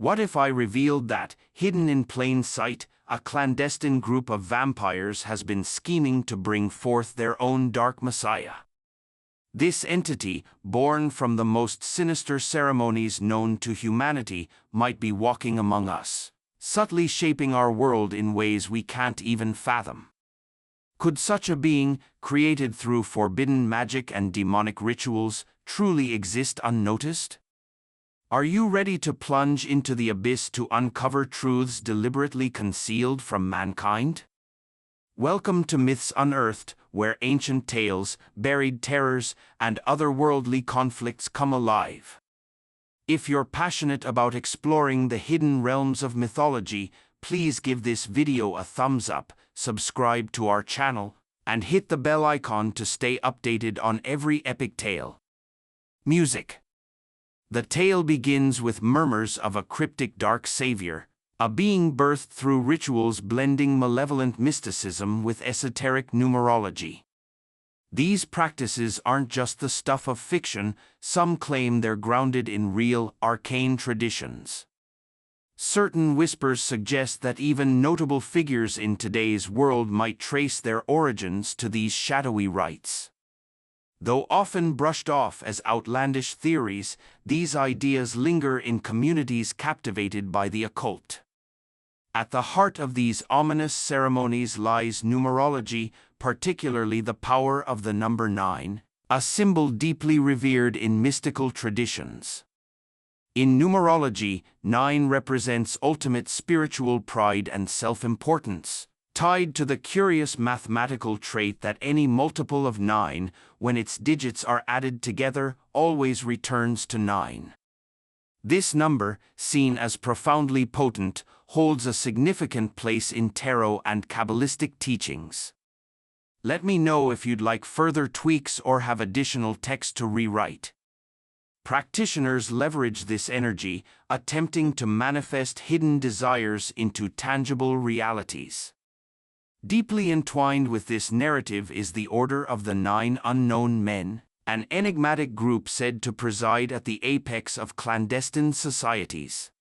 What if I revealed that, hidden in plain sight, a clandestine group of vampires has been scheming to bring forth their own dark messiah? This entity, born from the most sinister ceremonies known to humanity, might be walking among us, subtly shaping our world in ways we can't even fathom. Could such a being, created through forbidden magic and demonic rituals, truly exist unnoticed? Are you ready to plunge into the abyss to uncover truths deliberately concealed from mankind? Welcome to Myths Unearthed, where ancient tales, buried terrors, and otherworldly conflicts come alive. If you're passionate about exploring the hidden realms of mythology, please give this video a thumbs up, subscribe to our channel, and hit the bell icon to stay updated on every epic tale. Music. The tale begins with murmurs of a cryptic dark savior, a being birthed through rituals blending malevolent mysticism with esoteric numerology. These practices aren't just the stuff of fiction, some claim they're grounded in real, arcane traditions. Certain whispers suggest that even notable figures in today's world might trace their origins to these shadowy rites. Though often brushed off as outlandish theories, these ideas linger in communities captivated by the occult. At the heart of these ominous ceremonies lies numerology, particularly the power of the number 9, a symbol deeply revered in mystical traditions. In numerology, 9 represents ultimate spiritual pride and self-importance, tied to the curious mathematical trait that any multiple of 9, when its digits are added together, always returns to 9. This number, seen as profoundly potent, holds a significant place in tarot and Kabbalistic teachings. Let me know if you'd like further tweaks or have additional text to rewrite. Practitioners leverage this energy, attempting to manifest hidden desires into tangible realities. Deeply entwined with this narrative is the Order of the 9 Unknown Men, an enigmatic group said to preside at the apex of clandestine societies.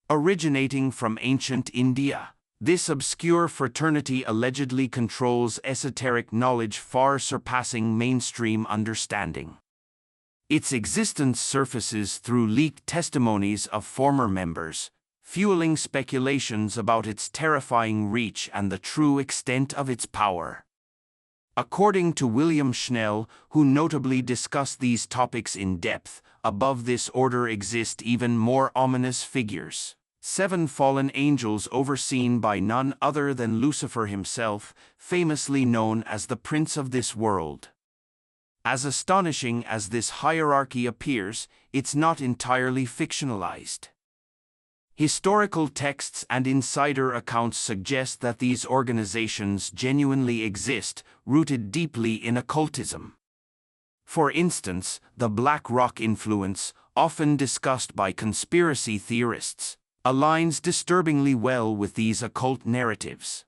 Originating from ancient India, this obscure fraternity allegedly controls esoteric knowledge far surpassing mainstream understanding. Its existence surfaces through leaked testimonies of former members, fueling speculations about its terrifying reach and the true extent of its power. According to William Schnell, who notably discussed these topics in depth, above this order exist even more ominous figures. 7 fallen angels overseen by none other than Lucifer himself, famously known as the Prince of this world. As astonishing as this hierarchy appears, it's not entirely fictionalized. Historical texts and insider accounts suggest that these organizations genuinely exist, rooted deeply in occultism. For instance, the Black Rock influence, often discussed by conspiracy theorists, aligns disturbingly well with these occult narratives.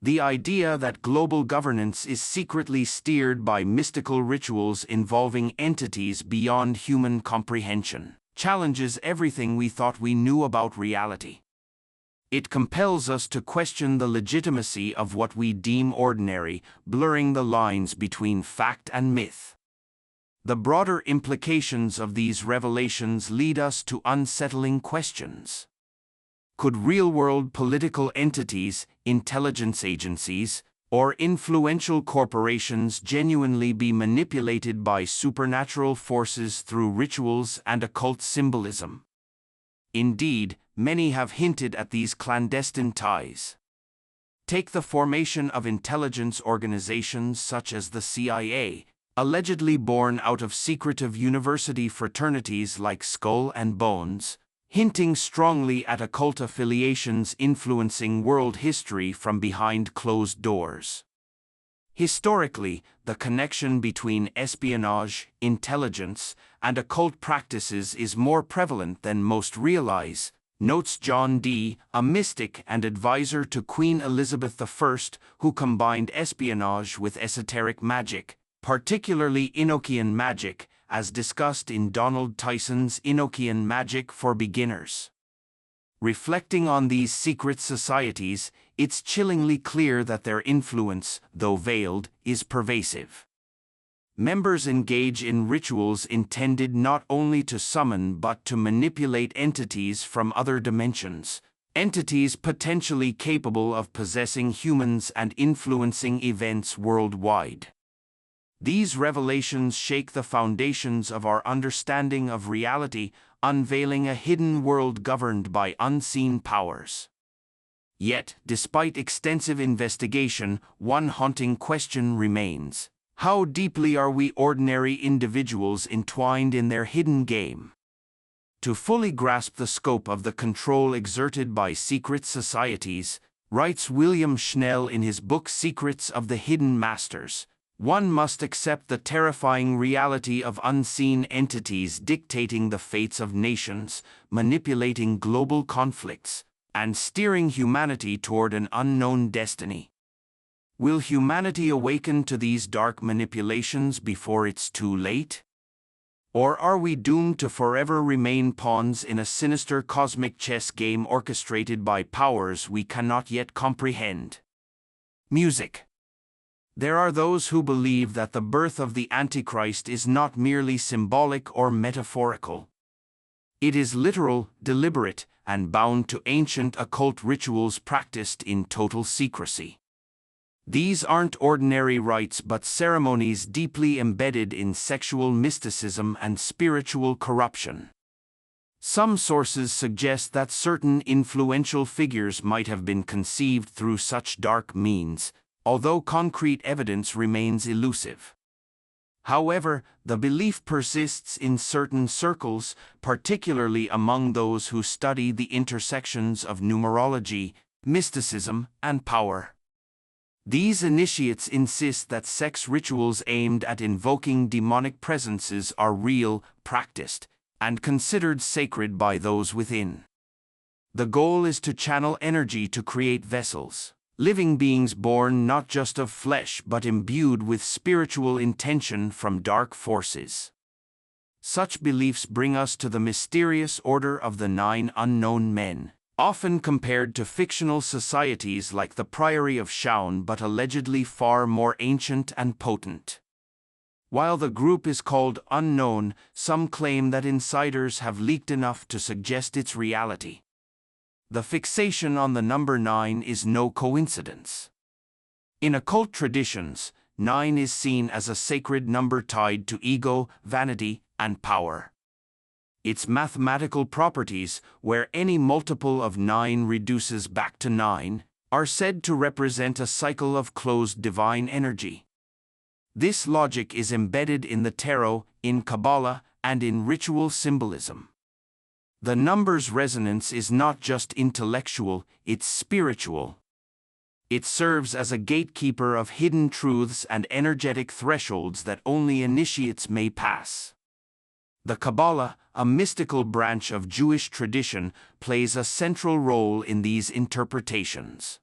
The idea that global governance is secretly steered by mystical rituals involving entities beyond human comprehension challenges everything we thought we knew about reality. It compels us to question the legitimacy of what we deem ordinary, blurring the lines between fact and myth. The broader implications of these revelations lead us to unsettling questions. Could real-world political entities, intelligence agencies, or influential corporations genuinely be manipulated by supernatural forces through rituals and occult symbolism? Indeed, many have hinted at these clandestine ties. Take the formation of intelligence organizations such as the CIA, allegedly born out of secretive university fraternities like Skull and Bones, hinting strongly at occult affiliations influencing world history from behind closed doors. Historically, the connection between espionage, intelligence, and occult practices is more prevalent than most realize, notes John Dee, a mystic and advisor to Queen Elizabeth I, who combined espionage with esoteric magic, particularly Enochian magic, as discussed in Donald Tyson's Enochian Magic for Beginners. Reflecting on these secret societies, it's chillingly clear that their influence, though veiled, is pervasive. Members engage in rituals intended not only to summon but to manipulate entities from other dimensions, entities potentially capable of possessing humans and influencing events worldwide. These revelations shake the foundations of our understanding of reality, unveiling a hidden world governed by unseen powers. Yet, despite extensive investigation, one haunting question remains. How deeply are we ordinary individuals entwined in their hidden game? To fully grasp the scope of the control exerted by secret societies, writes William Schnell in his book Secrets of the Hidden Masters, one must accept the terrifying reality of unseen entities dictating the fates of nations, manipulating global conflicts, and steering humanity toward an unknown destiny. Will humanity awaken to these dark manipulations before it's too late? Or are we doomed to forever remain pawns in a sinister cosmic chess game orchestrated by powers we cannot yet comprehend? Music. There are those who believe that the birth of the Antichrist is not merely symbolic or metaphorical. It is literal, deliberate, and bound to ancient occult rituals practiced in total secrecy. These aren't ordinary rites but ceremonies deeply embedded in sexual mysticism and spiritual corruption. Some sources suggest that certain influential figures might have been conceived through such dark means, although concrete evidence remains elusive. However, the belief persists in certain circles, particularly among those who study the intersections of numerology, mysticism, and power. These initiates insist that sex rituals aimed at invoking demonic presences are real, practiced, and considered sacred by those within. The goal is to channel energy to create vessels, living beings born not just of flesh but imbued with spiritual intention from dark forces. Such beliefs bring us to the mysterious Order of the Nine Unknown Men, often compared to fictional societies like the Priory of Shaun but allegedly far more ancient and potent. While the group is called unknown, some claim that insiders have leaked enough to suggest its reality. The fixation on the number 9 is no coincidence. In occult traditions, 9 is seen as a sacred number tied to ego, vanity, and power. Its mathematical properties, where any multiple of 9 reduces back to 9, are said to represent a cycle of closed divine energy. This logic is embedded in the tarot, in Kabbalah, and in ritual symbolism. The number's resonance is not just intellectual, it's spiritual. It serves as a gatekeeper of hidden truths and energetic thresholds that only initiates may pass. The Kabbalah, a mystical branch of Jewish tradition, plays a central role in these interpretations.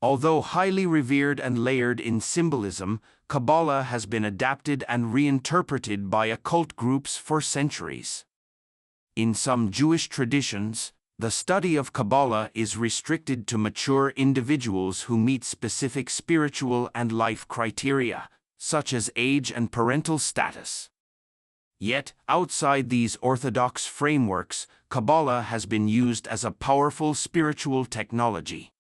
Although highly revered and layered in symbolism, Kabbalah has been adapted and reinterpreted by occult groups for centuries. In some Jewish traditions, the study of Kabbalah is restricted to mature individuals who meet specific spiritual and life criteria, such as age and parental status. Yet, outside these orthodox frameworks, Kabbalah has been used as a powerful spiritual technology.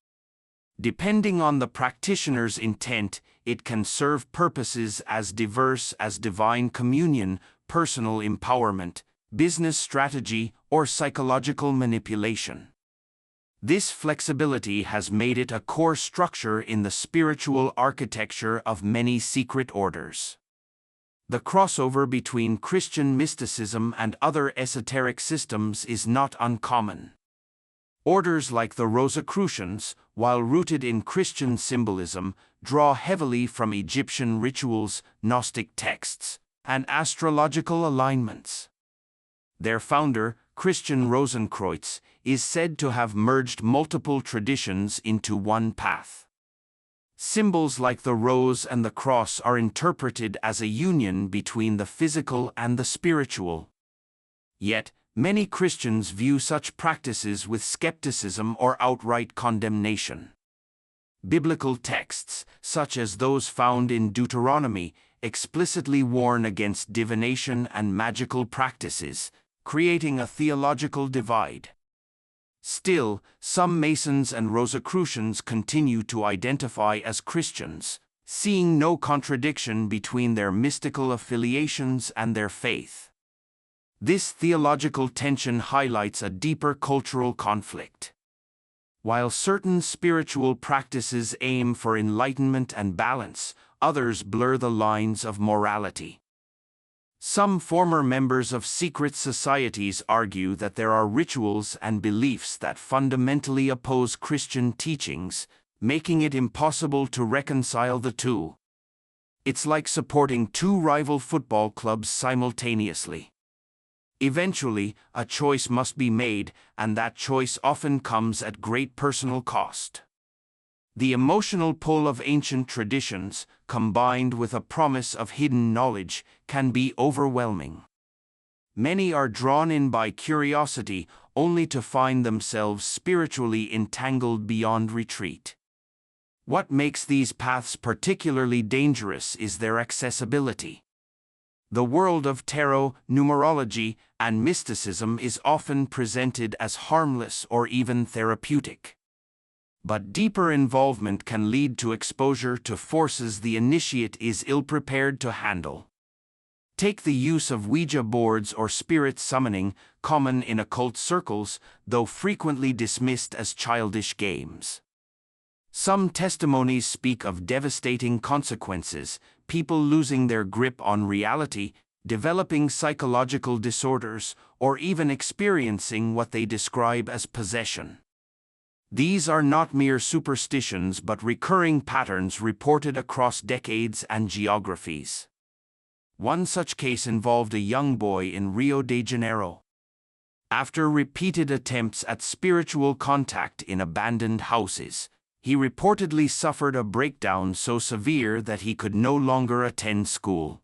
Depending on the practitioner's intent, it can serve purposes as diverse as divine communion, personal empowerment, business strategy, or psychological manipulation. This flexibility has made it a core structure in the spiritual architecture of many secret orders. The crossover between Christian mysticism and other esoteric systems is not uncommon. Orders like the Rosicrucians, while rooted in Christian symbolism, draw heavily from Egyptian rituals, Gnostic texts, and astrological alignments. Their founder, Christian Rosenkreutz, is said to have merged multiple traditions into one path. Symbols like the rose and the cross are interpreted as a union between the physical and the spiritual. Yet, Many Christians view such practices with skepticism or outright condemnation. Biblical texts, such as those found in Deuteronomy, explicitly warn against divination and magical practices, creating a theological divide. Still, some Masons and Rosicrucians continue to identify as Christians, seeing no contradiction between their mystical affiliations and their faith. This theological tension highlights a deeper cultural conflict. While certain spiritual practices aim for enlightenment and balance, others blur the lines of morality. Some former members of secret societies argue that there are rituals and beliefs that fundamentally oppose Christian teachings, making it impossible to reconcile the two. It's like supporting two rival football clubs simultaneously. Eventually, a choice must be made, and that choice often comes at great personal cost. The emotional pull of ancient traditions, combined with a promise of hidden knowledge, can be overwhelming. Many are drawn in by curiosity, only to find themselves spiritually entangled beyond retreat. What makes these paths particularly dangerous is their accessibility. The world of tarot, numerology, and mysticism is often presented as harmless or even therapeutic. But deeper involvement can lead to exposure to forces the initiate is ill-prepared to handle. Take the use of Ouija boards or spirit summoning, common in occult circles, though frequently dismissed as childish games. Some testimonies speak of devastating consequences, people losing their grip on reality, developing psychological disorders, or even experiencing what they describe as possession. These are not mere superstitions but recurring patterns reported across decades and geographies. One such case involved a young boy in Rio de Janeiro. After repeated attempts at spiritual contact in abandoned houses, he reportedly suffered a breakdown so severe that he could no longer attend school.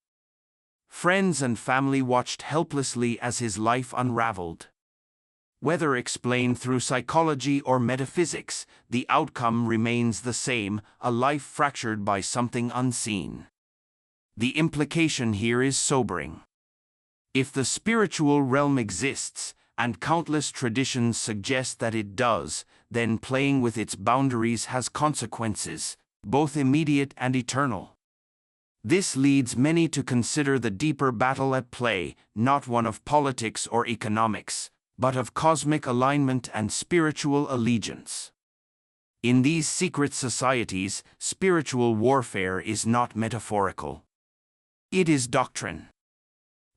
Friends and family watched helplessly as his life unraveled. Whether explained through psychology or metaphysics, the outcome remains the same, a life fractured by something unseen. The implication here is sobering. If the spiritual realm exists, and countless traditions suggest that it does, then playing with its boundaries has consequences, both immediate and eternal. This leads many to consider the deeper battle at play, not one of politics or economics, but of cosmic alignment and spiritual allegiance. In these secret societies, spiritual warfare is not metaphorical. It is doctrine.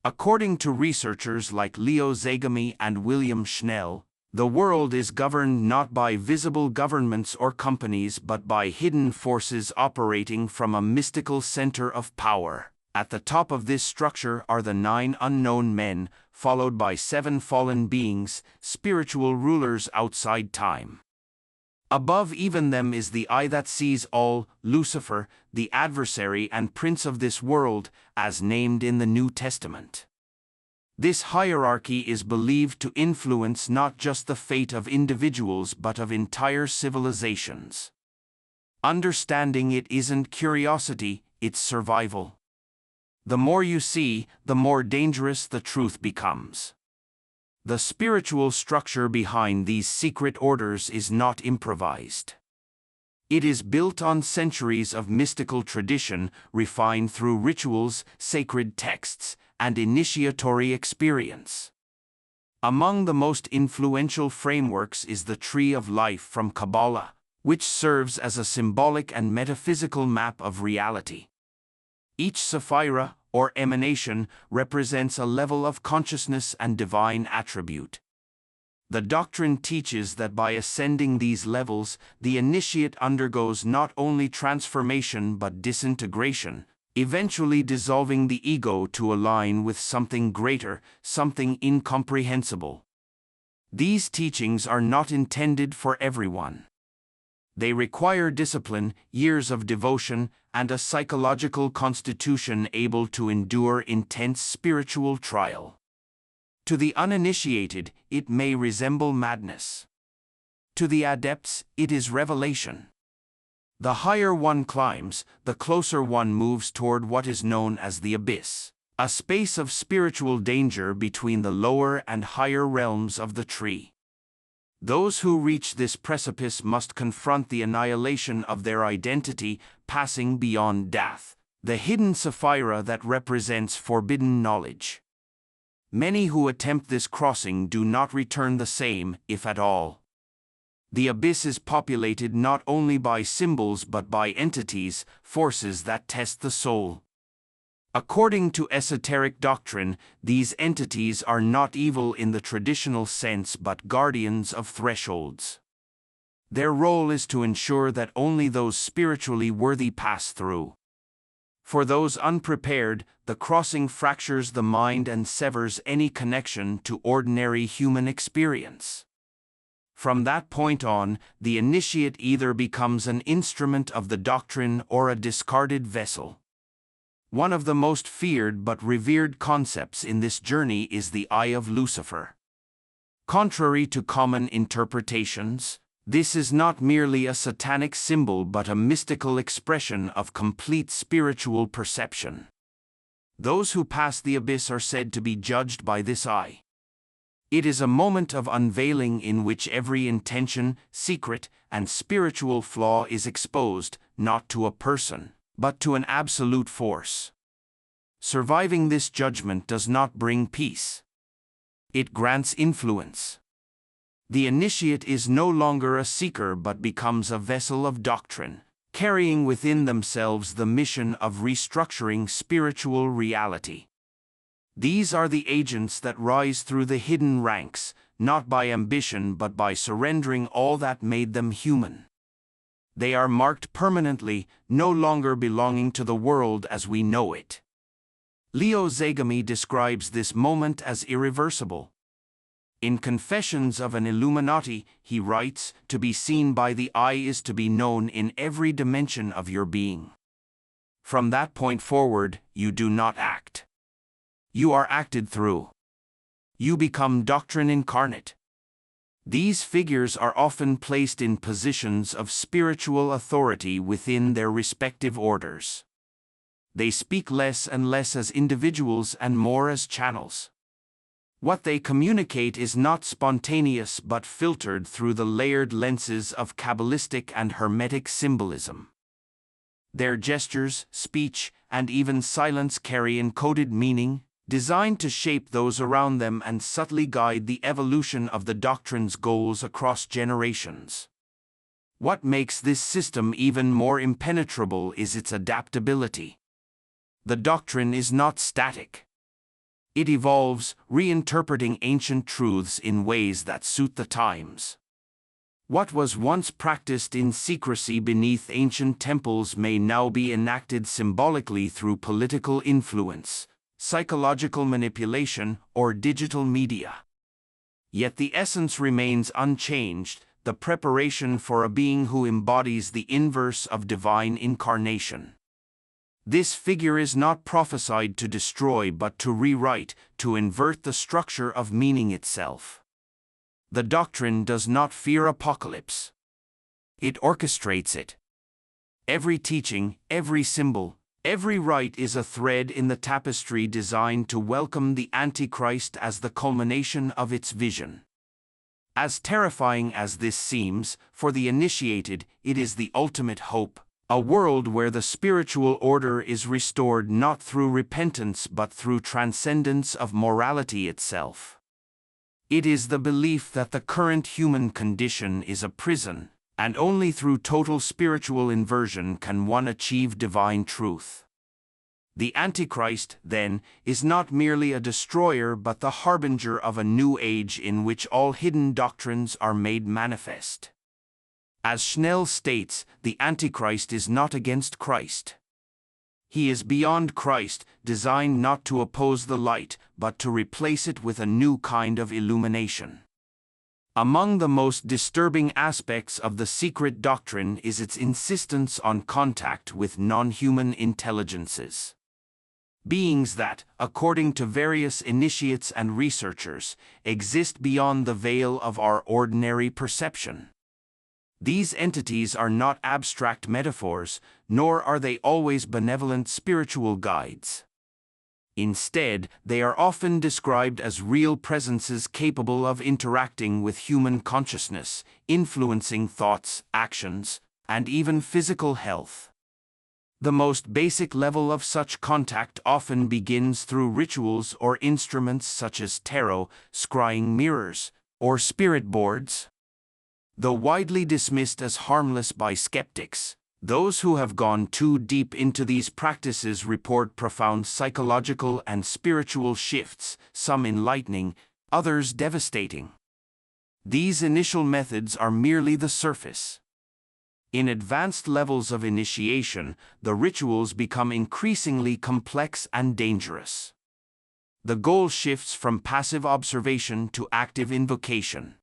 According to researchers like Leo Zagami and William Schnell, the world is governed not by visible governments or companies but by hidden forces operating from a mystical center of power. At the top of this structure are the 9 unknown men, followed by 7 fallen beings, spiritual rulers outside time. Above even them is the eye that sees all, Lucifer, the adversary and prince of this world, as named in the New Testament. This hierarchy is believed to influence not just the fate of individuals but of entire civilizations. Understanding it isn't curiosity, it's survival. The more you see, the more dangerous the truth becomes. The spiritual structure behind these secret orders is not improvised. It is built on centuries of mystical tradition, refined through rituals, sacred texts, and initiatory experience. Among the most influential frameworks is the Tree of Life from Kabbalah, which serves as a symbolic and metaphysical map of reality. Each sephira, or emanation, represents a level of consciousness and divine attribute. The doctrine teaches that by ascending these levels, the initiate undergoes not only transformation but disintegration, eventually dissolving the ego to align with something greater, something incomprehensible. These teachings are not intended for everyone. They require discipline, years of devotion, and a psychological constitution able to endure intense spiritual trial. To the uninitiated, it may resemble madness. To the adepts, it is revelation. The higher one climbs, the closer one moves toward what is known as the abyss, a space of spiritual danger between the lower and higher realms of the tree. Those who reach this precipice must confront the annihilation of their identity, passing beyond death, the hidden sapphira that represents forbidden knowledge. Many who attempt this crossing do not return the same, if at all. The abyss is populated not only by symbols but by entities, forces that test the soul. According to esoteric doctrine, these entities are not evil in the traditional sense but guardians of thresholds. Their role is to ensure that only those spiritually worthy pass through. For those unprepared, the crossing fractures the mind and severs any connection to ordinary human experience. From that point on, the initiate either becomes an instrument of the doctrine or a discarded vessel. One of the most feared but revered concepts in this journey is the Eye of Lucifer. Contrary to common interpretations, this is not merely a satanic symbol but a mystical expression of complete spiritual perception. Those who pass the abyss are said to be judged by this eye. It is a moment of unveiling in which every intention, secret, and spiritual flaw is exposed, not to a person, but to an absolute force. Surviving this judgment does not bring peace. It grants influence. The initiate is no longer a seeker but becomes a vessel of doctrine, carrying within themselves the mission of restructuring spiritual reality. These are the agents that rise through the hidden ranks, not by ambition but by surrendering all that made them human. They are marked permanently, no longer belonging to the world as we know it. Leo Zagami describes this moment as irreversible. In Confessions of an Illuminati, he writes, "To be seen by the eye is to be known in every dimension of your being. From that point forward, you do not act. You are acted through. You become doctrine incarnate." These figures are often placed in positions of spiritual authority within their respective orders. They speak less and less as individuals and more as channels. What they communicate is not spontaneous but filtered through the layered lenses of Kabbalistic and Hermetic symbolism. Their gestures, speech, and even silence carry encoded meaning, designed to shape those around them and subtly guide the evolution of the doctrine's goals across generations. What makes this system even more impenetrable is its adaptability. The doctrine is not static. It evolves, reinterpreting ancient truths in ways that suit the times. What was once practiced in secrecy beneath ancient temples may now be enacted symbolically through political influence, psychological manipulation, or digital media. Yet the essence remains unchanged, the preparation for a being who embodies the inverse of divine incarnation. This figure is not prophesied to destroy but to rewrite, to invert the structure of meaning itself. The doctrine does not fear apocalypse. It orchestrates it. Every teaching, every symbol, every rite is a thread in the tapestry designed to welcome the Antichrist as the culmination of its vision. As terrifying as this seems, for the initiated, it is the ultimate hope. A world where the spiritual order is restored not through repentance but through transcendence of morality itself. It is the belief that the current human condition is a prison, and only through total spiritual inversion can one achieve divine truth. The Antichrist, then, is not merely a destroyer but the harbinger of a new age in which all hidden doctrines are made manifest. As Schnell states, the Antichrist is not against Christ. He is beyond Christ, designed not to oppose the light, but to replace it with a new kind of illumination. Among the most disturbing aspects of the secret doctrine is its insistence on contact with non-human intelligences. beings that, according to various initiates and researchers, exist beyond the veil of our ordinary perception. These entities are not abstract metaphors, nor are they always benevolent spiritual guides. Instead, they are often described as real presences capable of interacting with human consciousness, influencing thoughts, actions, and even physical health. The most basic level of such contact often begins through rituals or instruments such as tarot, scrying mirrors, or spirit boards. Though widely dismissed as harmless by skeptics, those who have gone too deep into these practices report profound psychological and spiritual shifts, some enlightening, others devastating. These initial methods are merely the surface. In advanced levels of initiation, the rituals become increasingly complex and dangerous. The goal shifts from passive observation to active invocation.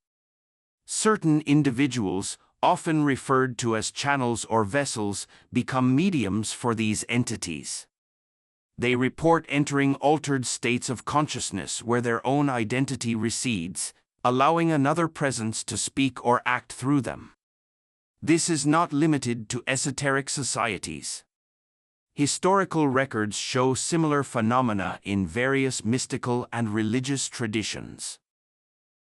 Certain individuals, often referred to as channels or vessels, become mediums for these entities. They report entering altered states of consciousness where their own identity recedes, allowing another presence to speak or act through them. This is not limited to esoteric societies. Historical records show similar phenomena in various mystical and religious traditions.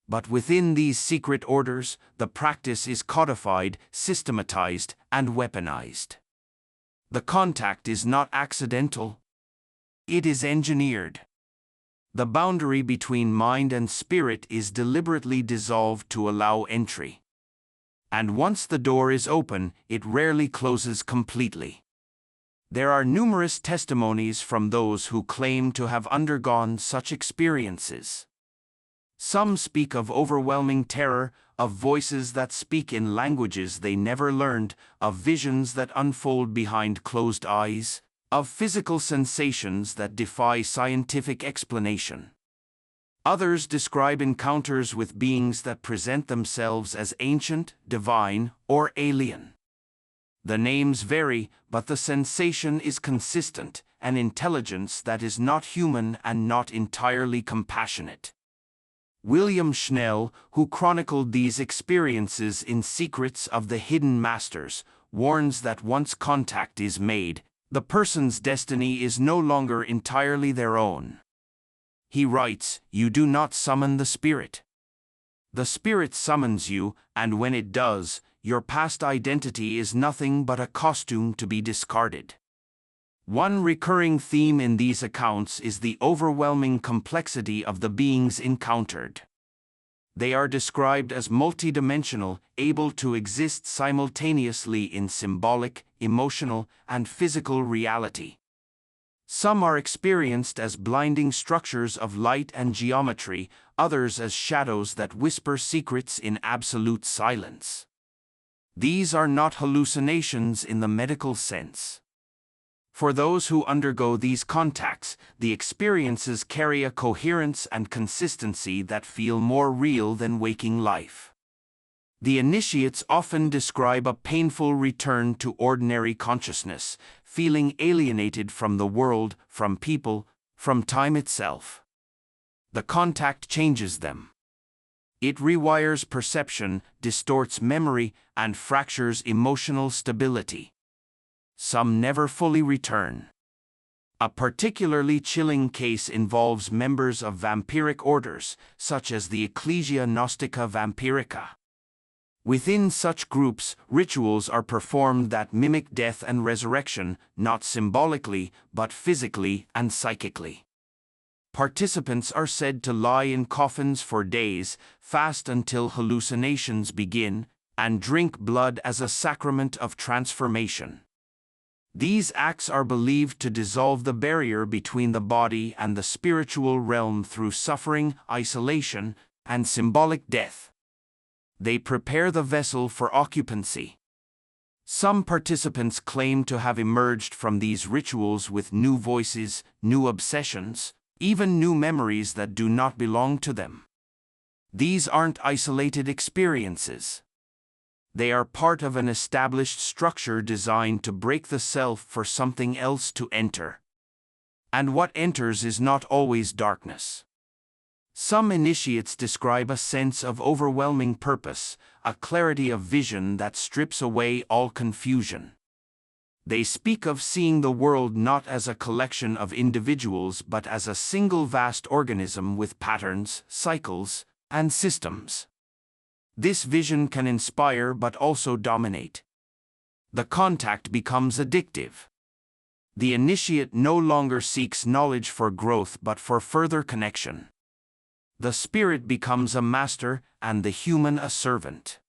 But within these secret orders, the practice is codified, systematized, and weaponized. The contact is not accidental. It is engineered. The boundary between mind and spirit is deliberately dissolved to allow entry. And once the door is open, it rarely closes completely. There are numerous testimonies from those who claim to have undergone such experiences. Some speak of overwhelming terror, of voices that speak in languages they never learned, of visions that unfold behind closed eyes, of physical sensations that defy scientific explanation. Others describe encounters with beings that present themselves as ancient, divine, or alien. The names vary, but the sensation is consistent, an intelligence that is not human and not entirely compassionate. William Schnell, who chronicled these experiences in Secrets of the Hidden Masters, warns that once contact is made, the person's destiny is no longer entirely their own. He writes, "You do not summon the spirit. The spirit summons you, and when it does, your past identity is nothing but a costume to be discarded." One recurring theme in these accounts is the overwhelming complexity of the beings encountered. They are described as multidimensional, able to exist simultaneously in symbolic, emotional, and physical reality. Some are experienced as blinding structures of light and geometry, others as shadows that whisper secrets in absolute silence. These are not hallucinations in the medical sense. For those who undergo these contacts, the experiences carry a coherence and consistency that feel more real than waking life. The initiates often describe a painful return to ordinary consciousness, feeling alienated from the world, from people, from time itself. The contact changes them. It rewires perception, distorts memory, and fractures emotional stability. Some never fully return. A particularly chilling case involves members of vampiric orders, such as the Ecclesia Gnostica Vampirica. Within such groups, rituals are performed that mimic death and resurrection, not symbolically, but physically and psychically. Participants are said to lie in coffins for days, fast until hallucinations begin, and drink blood as a sacrament of transformation. These acts are believed to dissolve the barrier between the body and the spiritual realm through suffering, isolation, and symbolic death. They prepare the vessel for occupancy. Some participants claim to have emerged from these rituals with new voices, new obsessions, even new memories that do not belong to them. These aren't isolated experiences. They are part of an established structure designed to break the self for something else to enter. And what enters is not always darkness. Some initiates describe a sense of overwhelming purpose, a clarity of vision that strips away all confusion. They speak of seeing the world not as a collection of individuals but as a single vast organism with patterns, cycles, and systems. This vision can inspire but also dominate. The contact becomes addictive. The initiate no longer seeks knowledge for growth but for further connection. The spirit becomes a master and the human a servant.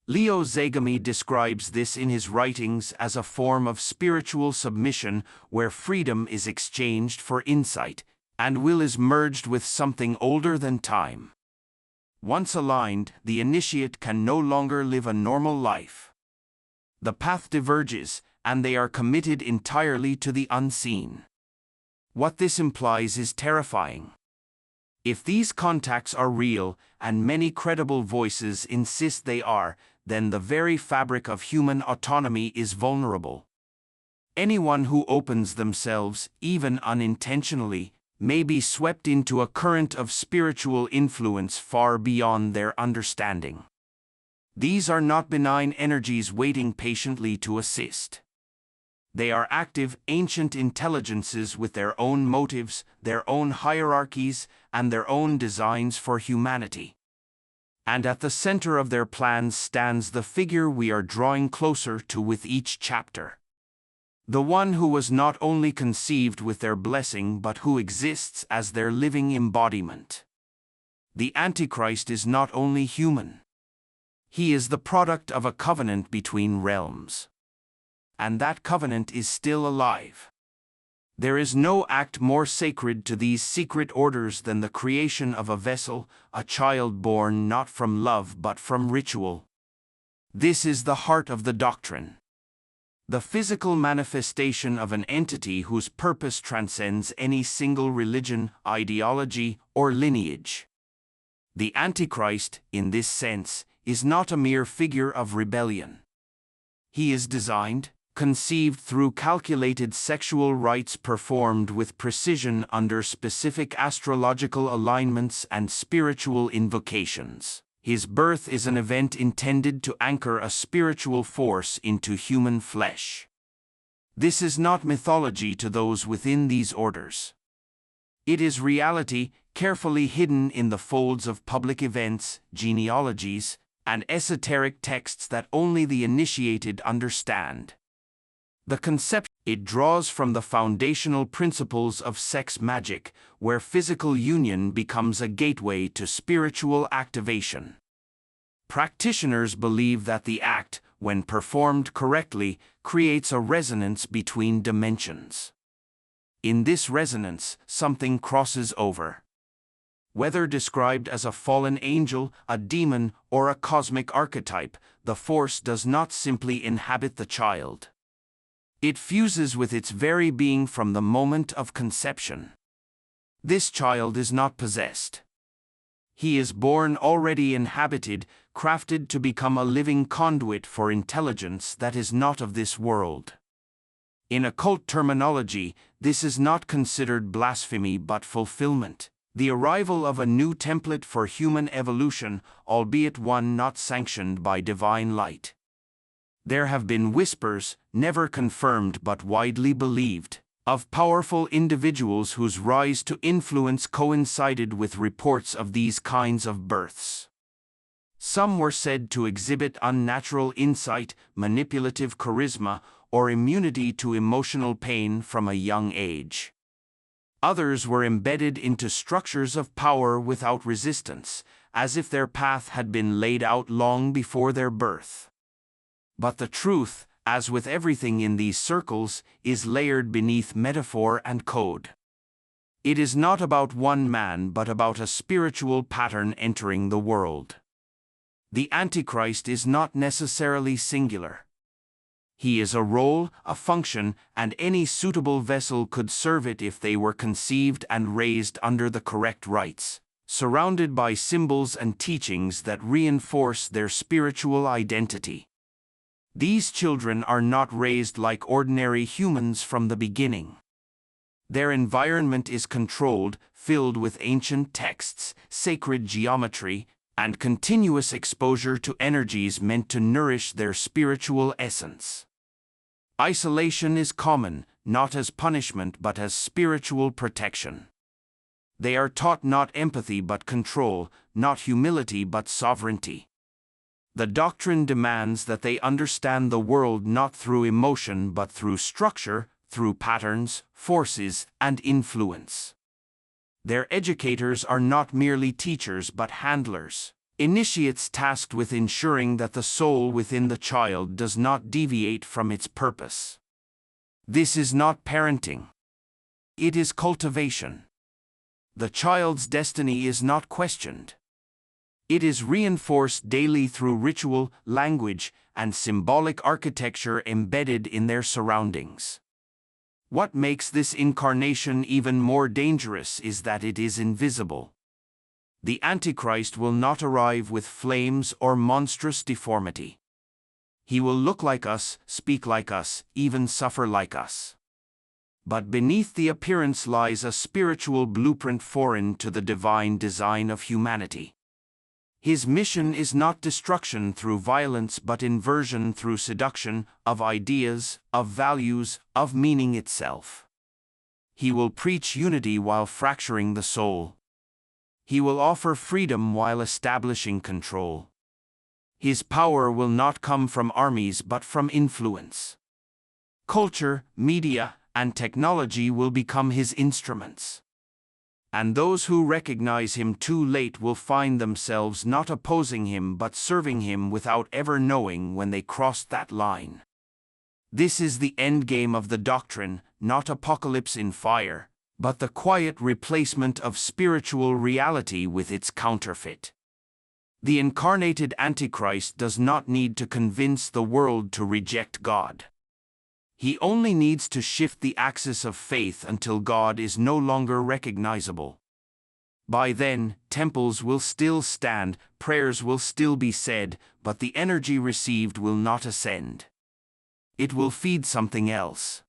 Leo Zagami describes this in his writings as a form of spiritual submission where freedom is exchanged for insight, and will is merged with something older than time. Once aligned, the initiate can no longer live a normal life. The path diverges, and they are committed entirely to the unseen. What this implies is terrifying. If these contacts are real, and many credible voices insist they are, then the very fabric of human autonomy is vulnerable. Anyone who opens themselves, even unintentionally, may be swept into a current of spiritual influence far beyond their understanding. These are not benign energies waiting patiently to assist. They are active, ancient intelligences with their own motives, their own hierarchies, and their own designs for humanity. And at the center of their plans stands the figure we are drawing closer to with each chapter. The one who was not only conceived with their blessing but who exists as their living embodiment. The Antichrist is not only human. He is the product of a covenant between realms. And that covenant is still alive. There is no act more sacred to these secret orders than the creation of a vessel, a child born not from love but from ritual. This is the heart of the doctrine. The physical manifestation of an entity whose purpose transcends any single religion, ideology, or lineage. The Antichrist, in this sense, is not a mere figure of rebellion. He is designed, conceived through calculated sexual rites performed with precision under specific astrological alignments and spiritual invocations. His birth is an event intended to anchor a spiritual force into human flesh. This is not mythology to those within these orders. It is reality, carefully hidden in the folds of public events, genealogies, and esoteric texts that only the initiated understand. The concept it draws from the foundational principles of sex magic, where physical union becomes a gateway to spiritual activation. Practitioners believe that the act, when performed correctly, creates a resonance between dimensions. In this resonance, something crosses over. Whether described as a fallen angel, a demon, or a cosmic archetype, the force does not simply inhabit the child. It fuses with its very being from the moment of conception. This child is not possessed. He is born already inhabited, crafted to become a living conduit for intelligence that is not of this world. In occult terminology, this is not considered blasphemy but fulfillment, the arrival of a new template for human evolution, albeit one not sanctioned by divine light. There have been whispers, never confirmed but widely believed, of powerful individuals whose rise to influence coincided with reports of these kinds of births. Some were said to exhibit unnatural insight, manipulative charisma, or immunity to emotional pain from a young age. Others were embedded into structures of power without resistance, as if their path had been laid out long before their birth. But the truth, as with everything in these circles, is layered beneath metaphor and code. It is not about one man but about a spiritual pattern entering the world. The Antichrist is not necessarily singular. He is a role, a function, and any suitable vessel could serve it if they were conceived and raised under the correct rites, surrounded by symbols and teachings that reinforce their spiritual identity. These children are not raised like ordinary humans from the beginning. Their environment is controlled, filled with ancient texts, sacred geometry, and continuous exposure to energies meant to nourish their spiritual essence. Isolation is common, not as punishment but as spiritual protection. They are taught not empathy but control, not humility but sovereignty. The doctrine demands that they understand the world not through emotion but through structure, through patterns, forces, and influence. Their educators are not merely teachers but handlers, initiates tasked with ensuring that the soul within the child does not deviate from its purpose. This is not parenting. It is cultivation. The child's destiny is not questioned. It is reinforced daily through ritual, language, and symbolic architecture embedded in their surroundings. What makes this incarnation even more dangerous is that it is invisible. The Antichrist will not arrive with flames or monstrous deformity. He will look like us, speak like us, even suffer like us. But beneath the appearance lies a spiritual blueprint foreign to the divine design of humanity. His mission is not destruction through violence but inversion through seduction, of ideas, of values, of meaning itself. He will preach unity while fracturing the soul. He will offer freedom while establishing control. His power will not come from armies but from influence. Culture, media, and technology will become his instruments. And those who recognize him too late will find themselves not opposing him but serving him without ever knowing when they crossed that line. This is the endgame of the doctrine, not apocalypse in fire, but the quiet replacement of spiritual reality with its counterfeit. The incarnated Antichrist does not need to convince the world to reject God. He only needs to shift the axis of faith until God is no longer recognizable. By then, temples will still stand, prayers will still be said, but the energy received will not ascend. It will feed something else.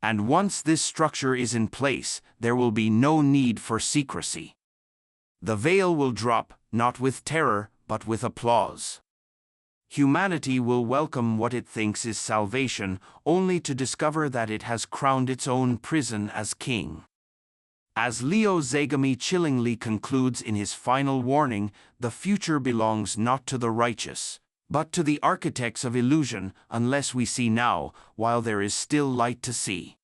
And once this structure is in place, there will be no need for secrecy. The veil will drop, not with terror, but with applause. Humanity will welcome what it thinks is salvation, only to discover that it has crowned its own prison as king. As Leo Zagami chillingly concludes in his final warning, the future belongs not to the righteous, but to the architects of illusion, unless we see now, while there is still light to see.